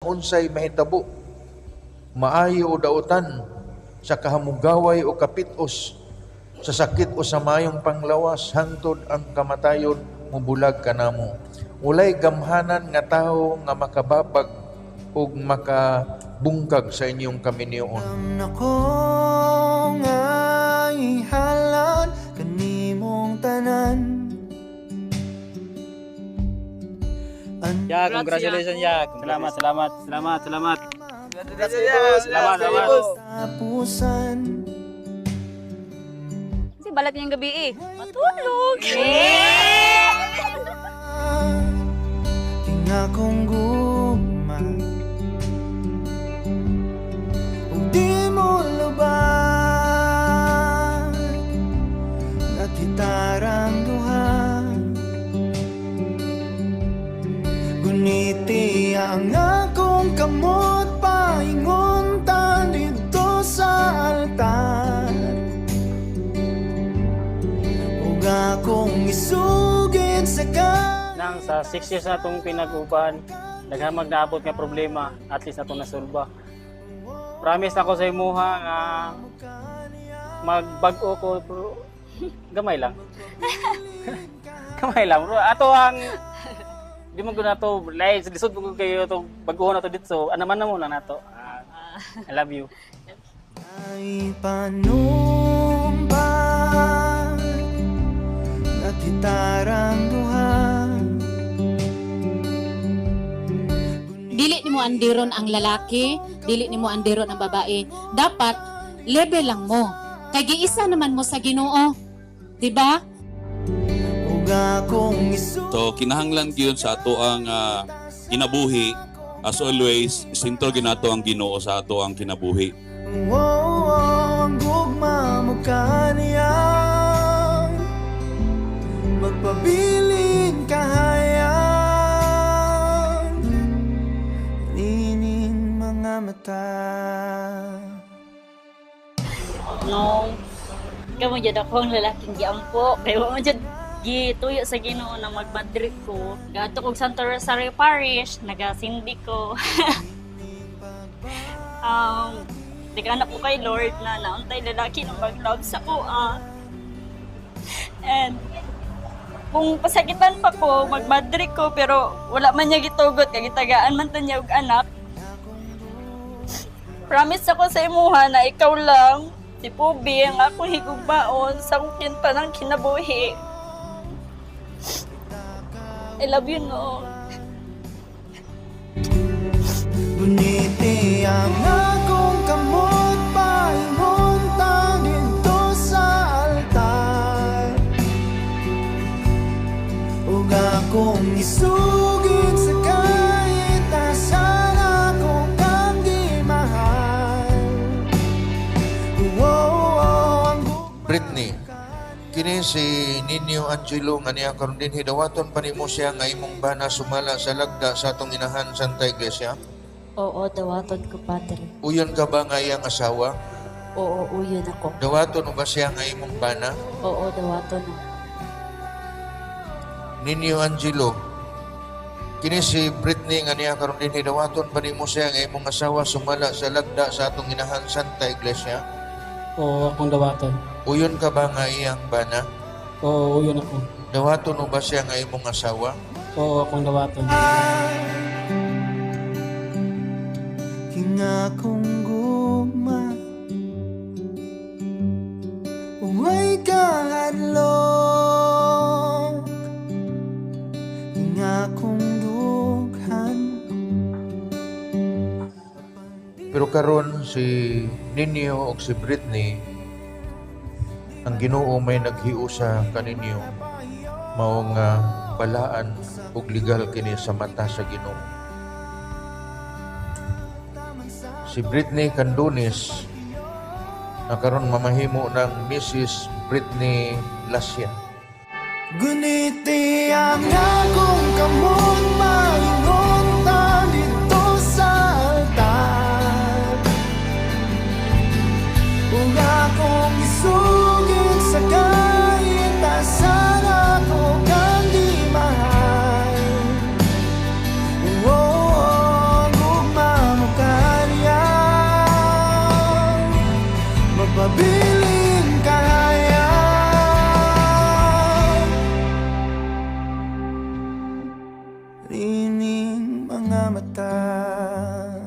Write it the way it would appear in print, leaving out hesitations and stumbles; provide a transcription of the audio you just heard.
unsay mahitabo, maayo o dautan, sa kahamugaway o kapitos, sa sakit o sa mayong panglawas, hangtod ang kamatayon mubulag kanamo. Walay gamhanan nga tawo nga makababag ug makabungkag sa inyong kaminyoon. Ako nga ihalan kanimong tanan. Ya, congratulations ya. Salamat. Salamat. Tapusan. Kasi balat niyang gabi eh. Matulog! Tinga kong guma ug di mo lubag at hitarang duha. Guniti ang akong kamot painguntan dito sa altar ug akong isugid sa Nang sa 6 years na itong pinag-uban, naghamag na abot nga problema, at least na itong nasulba. Promise ako sa imuha nga magbag-o ko, pero gamay lang. Gamay lang. Bro, ato ang di mo ko na ito, like, lisod ko kayo itong baguho na ito dito. So, anaman na muna na ito. I love you. ay panumbang at hitarang duha. Dili nimo andiron ang lalaki, dili nimo andiron ang babae. Dapat level lang mo. Kay giisa naman mo sa Ginoo. 'Di ba? Ug akong isugid So kinahanglan gyud sa ato ang kinabuhi, as always sentro ginato ang Ginoo sa ato ang kinabuhi. ang gugma mo kaniya magpabiling kahayan lining mga mata. No, kamo jud akong lalaking giampo. Kaya mo jud gituyo sa Ginoo na magmadrik ko. Gato kog Santo Rosario Parish, nagasindi ko. Nag-anak ko kay Lord na nauntay lalaki na mag-love sa ko. And kung pasakitan pa ko, magmadrik ko, pero wala man niya gitugot, kaya gitagaan man to niya og anak. Promise ako sa imuha na ikaw lang, si Pubi, ang akong higugmaon sa kung pa ng kinabuhi. I love you, no. Guniti ang akong kamot painguntan dito sa altar ug akong isugid sa kahit asan akong kang gimahal. Ang Britney, kini si Nino Angelo nga niya karon din hidawaton pa nimo siya nga imong bana sumala sa lagda sa atong inahan Santa Iglesia. Oo, dawaton ko, Padre. Uyon ka ba nga iyang asawa? Oo, uyon ako. Dawaton mo ba siya nga imong bana? Oo, dawaton ako. Nino Angelo, kini si Britney nga niya karon din hidawaton pa nimo siya nga imong asawa sumala sa lagda sa atong inahan Santa Iglesia. Oo, akong dawaton. Uyon ka ba nga iyang bana? Oo, yun ako. Dawaton mo ba siya nga imong asawa? Oo, akong dawaton. Hinga kong gugma Uway kahadlok Hinga kong dughan. Pero karon si Nino o si Britney, ang Ginoo may naghiusa kaninyo mao nga balaan ug legal kini sa mata sa Ginoo. Si Britney Candunis na karon mamahimo ng Mrs. Britney Lascia. Guniti ang akong kamot mainguntan dito sa altar ug akong isugid sa kahit asan ako kang di mahal. Ang gugma rining mga mata.